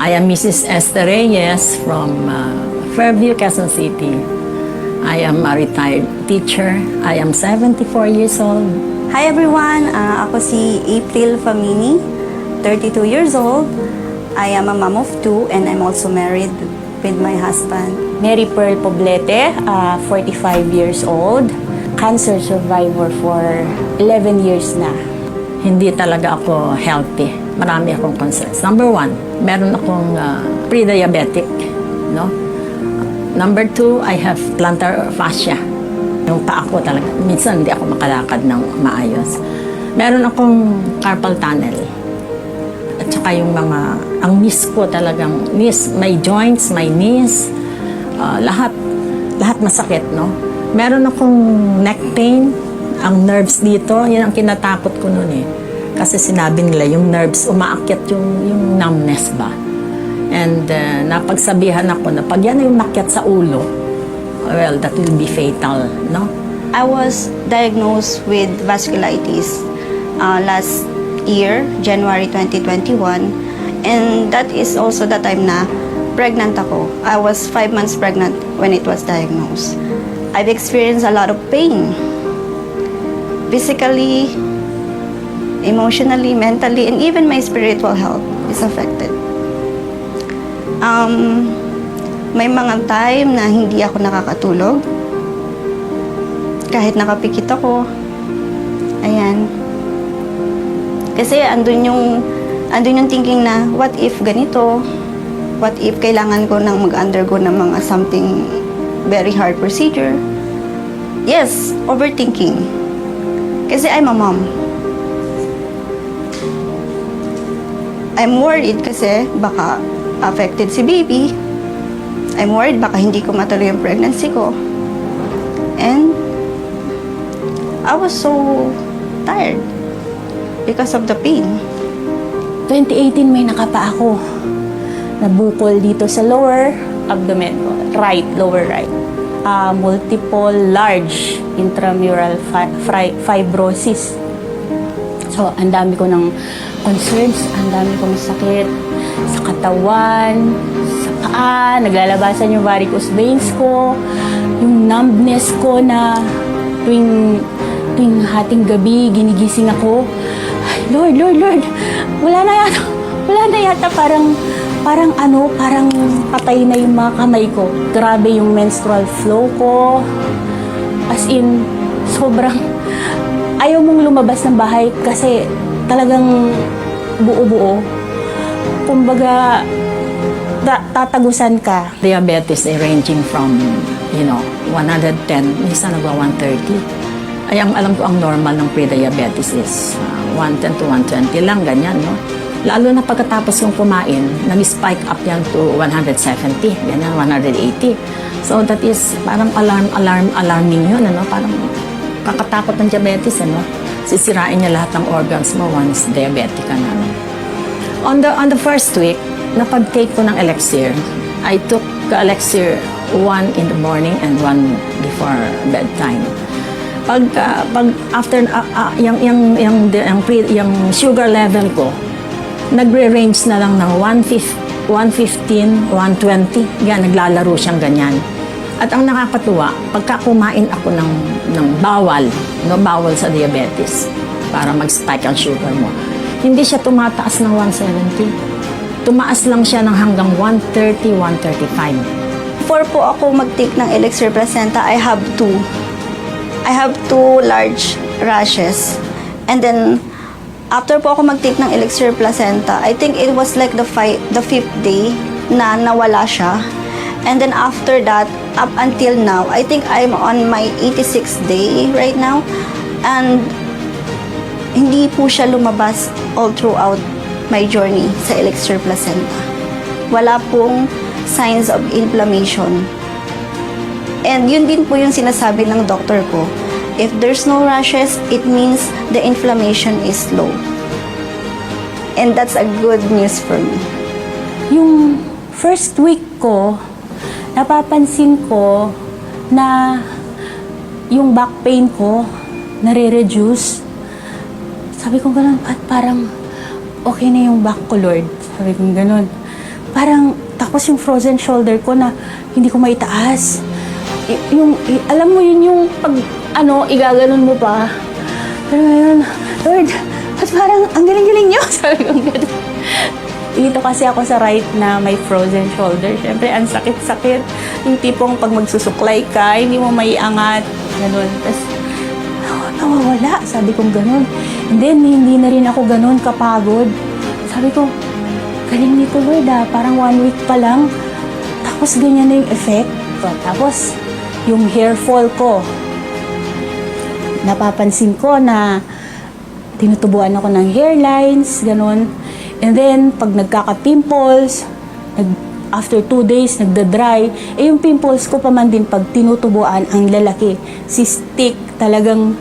I am Mrs. Esther Reyes from Fairview, Quezon City. I am a retired teacher. I am 74 years old. Hi everyone, ako si April Famini, 32 years old. I am a mom of two and I'm also married with my husband. Mary Pearl Poblete, 45 years old. Cancer survivor for 11 years na. Hindi talaga ako healthy. Marami akong concerns. Number one, meron akong pre-diabetic. No? Number two, I have plantar fascia. Yung paa ko talaga, minsan hindi ako makalakad ng maayos. Meron akong carpal tunnel. At saka yung ang knees ko talagang, my joints, my knees, lahat masakit, no? Meron akong neck pain, ang nerves dito, yan ang kinatakot ko noon eh. Kasi sinabi nila, yung nerves, umaakyat yung numbness ba. And napagsabihan ako na pag yan ay umakyat sa ulo, well, that will be fatal, no? I was diagnosed with vasculitis last year, January 2021. And that is also the time na pregnant ako. I was 5 months pregnant when it was diagnosed. I've experienced a lot of pain. Physically, emotionally, mentally, and even my spiritual health is affected. May mga time na hindi ako nakakatulog. Kahit nakapikit ako. Ayan. Kasi andun yung thinking na, what if ganito? What if kailangan ko nang mag-undergo ng mga something very hard procedure? Yes, overthinking. Kasi I'm a mom. I'm worried kasi baka affected si baby. I'm worried baka hindi ko matuloy yung pregnancy ko. And I was so tired because of the pain. 2018 may nakapa ako. Nabukol dito sa lower abdomen ko. Lower right. Multiple large intramural fibrosis. So, ang dami ko ng concerns, ang dami kong sakit sa katawan, sa paa, naglalabasan yung varicose veins ko, yung numbness ko na tuwing hating gabi, ginigising ako. Ay, Lord, wala na yata, parang patay na yung mga kamay ko. Grabe yung menstrual flow ko. As in, sobrang ayaw mong lumabas ng bahay kasi talagang buo-buo. Kumbaga, tatagusan ka. Diabetes ay ranging from, 110, minsan nagwa 130. Ay, ang alam ko ang normal ng pre-diabetes is 110 to 120 lang, ganyan, no? Lalo na pagkatapos kong kumain, nag-spike up yan to 170, ganyan, 180. So that is parang alarming yun, ano? Parang kakatakot ng diabetes, ano? Sisirain niya lahat ng organs mo once diabetic ka na. On the first week, napag-take ko ng Elixir. I took Elixir 1 in the morning and 1 before bedtime. Pag after yung sugar level ko, nagre-range na lang ng 115, 120. Yan, naglalaro siyang ganyan. At ang nakakatuwa, pagka kumain ako ng bawal sa diabetes, para mag-spike ang sugar mo, hindi siya tumataas ng 170. Tumaas lang siya ng hanggang 130, 135. Before po ako mag-take ng Elixir Placenta, I have two large rashes. And then, after po ako mag-take ng Elixir Placenta, I think it was like the 5th day na nawala siya. And then after that, up until now, I think I'm on my 86th day right now. And hindi po siya lumabas all throughout my journey sa Elixir Placenta. Wala pong signs of inflammation. And yun din po yung sinasabi ng doktor ko. If there's no rashes, it means the inflammation is low. And that's a good news for me. Yung first week ko, napapansin ko na yung back pain ko nare-reduce. Sabi ko ganun, at parang okay na yung back ko, Lord. Sabi ko ganun. Tapos yung frozen shoulder ko na hindi ko maitaas. Alam mo yun yung pag, igaganon mo pa. Pero ngayon, Lord, at parang, ang galing-galing niyo. Sabi ko, ganun. Dito kasi ako sa right na may frozen shoulder. Siyempre, ang sakit-sakit. Yung tipong pag magsusuklay ka, hindi mo maiangat. Ganun. Tapos, nawawala. Sabi ko, ganun. And then, hindi na rin ako ganun kapagod. Sabi ko, galing nito, Lord, parang 1 week pa lang. Tapos, ganyan na yung effect. Tapos, yung hair fall ko, napapansin ko na tinutubuan ako ng hairlines, ganun. And then, pag nagkaka-pimples, after 2 days, nagda-dry, yung pimples ko pa man din pag tinutubuan ang lalaki. Cystic, talagang,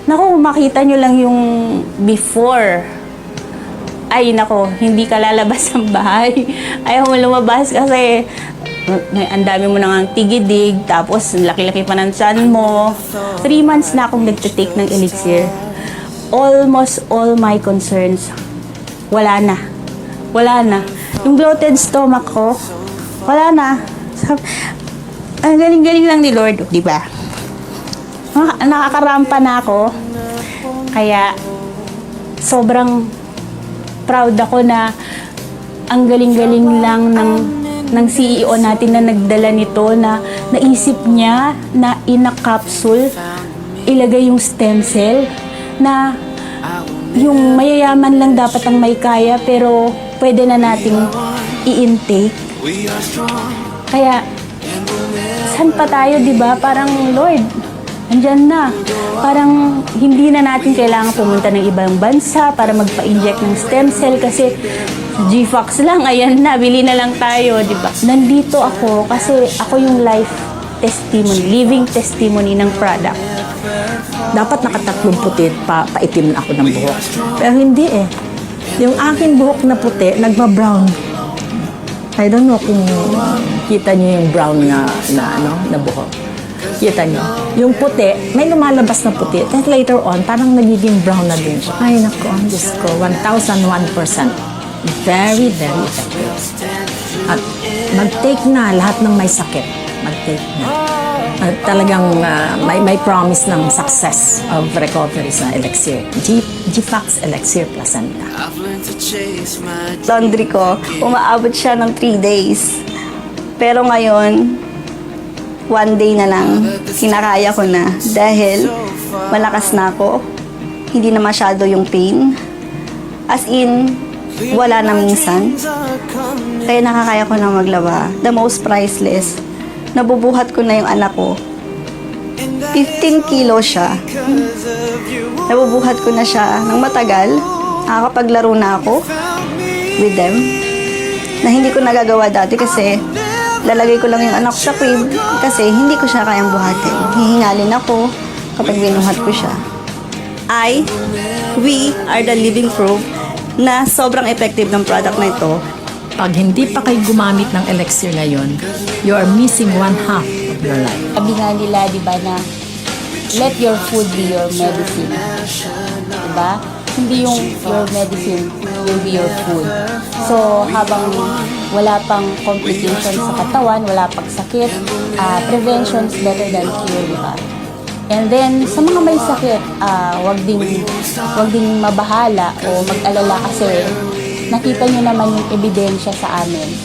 makita nyo lang yung before. Ay, hindi ka lalabas ng bahay. Ayaw mo lumabas kasi ang dami mo nang tigidig, tapos laki-laki pa ng tiyan mo. 3 months na akong nagtitake ng elixir. Almost all my concerns, wala na. Yung bloated stomach ko, wala na. Ang galing-galing lang ni Lord, di ba? Nakakarampa na ako. Kaya, sobrang proud ako na ang galing-galing lang ng CEO natin na nagdala nito, na naisip niya na in a capsule, ilagay yung stem cell, na yung mayayaman lang dapat ang may kaya, pero pwede na nating i-intake. Kaya, saan pa tayo, di ba? Parang, Lord, andyan na. Parang hindi na natin kailangan pumunta ng ibang bansa para magpa-inject ng stem cell kasi GFox lang, ayan na, bili na lang tayo, di ba? Nandito ako kasi ako yung life testimony, living testimony ng product. Dapat nakatatlong puti, paitim na ako ng buhok. Pero hindi eh. Yung aking buhok na puti, nagba-brown. I don't know kung kita niyo yung brown na buhok. Kita niyo. Yung puti, may lumalabas na puti. Then later on, parang nagiging brown na din siya. Ay, naku, ang Diyos ko, 1,001%. Very, very effective. At mag-take na lahat ng may sakit. Mag-take na. At talagang may promise ng success of recovery sa elixir. GFox Elixir Placenta. Laundry ko, umaabot siya ng 3 days. Pero ngayon, 1 day na lang, kinakaya ko na. Dahil malakas na ako, hindi na masyado yung pain. As in, wala na minsan. Kaya nakakaya ko na maglaba. The most priceless. Nabubuhat ko na yung anak ko. 15 kilo siya. Nabubuhat ko na siya ng matagal. Nakakapaglaro na ako with them. Na hindi ko nagagawa dati kasi lalagay ko lang yung anak ko sa crib kasi hindi ko siya kayang buhatin. Hihingalin ako kapag binuhat ko siya. We are the living proof na sobrang effective ng product na ito. Pag hindi pa kayo gumamit ng elixir ngayon, you are missing 1/2 of your life. Sabi nga nila, di ba, na let your food be your medicine. Diba? Hindi yung your medicine will be your food. So, habang wala pang complications sa katawan, wala pang sakit, prevention is better than cure, diba? And then, sa mga may sakit, wag ding mabahala o mag-alala kasi nakita nyo naman yung ebidensya sa amin.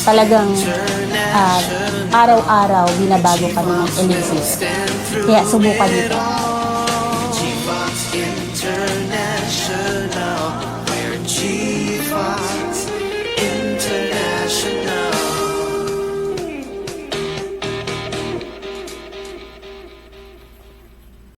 Talagang araw-araw binabago kami ng elixir. Kaya subukan nito.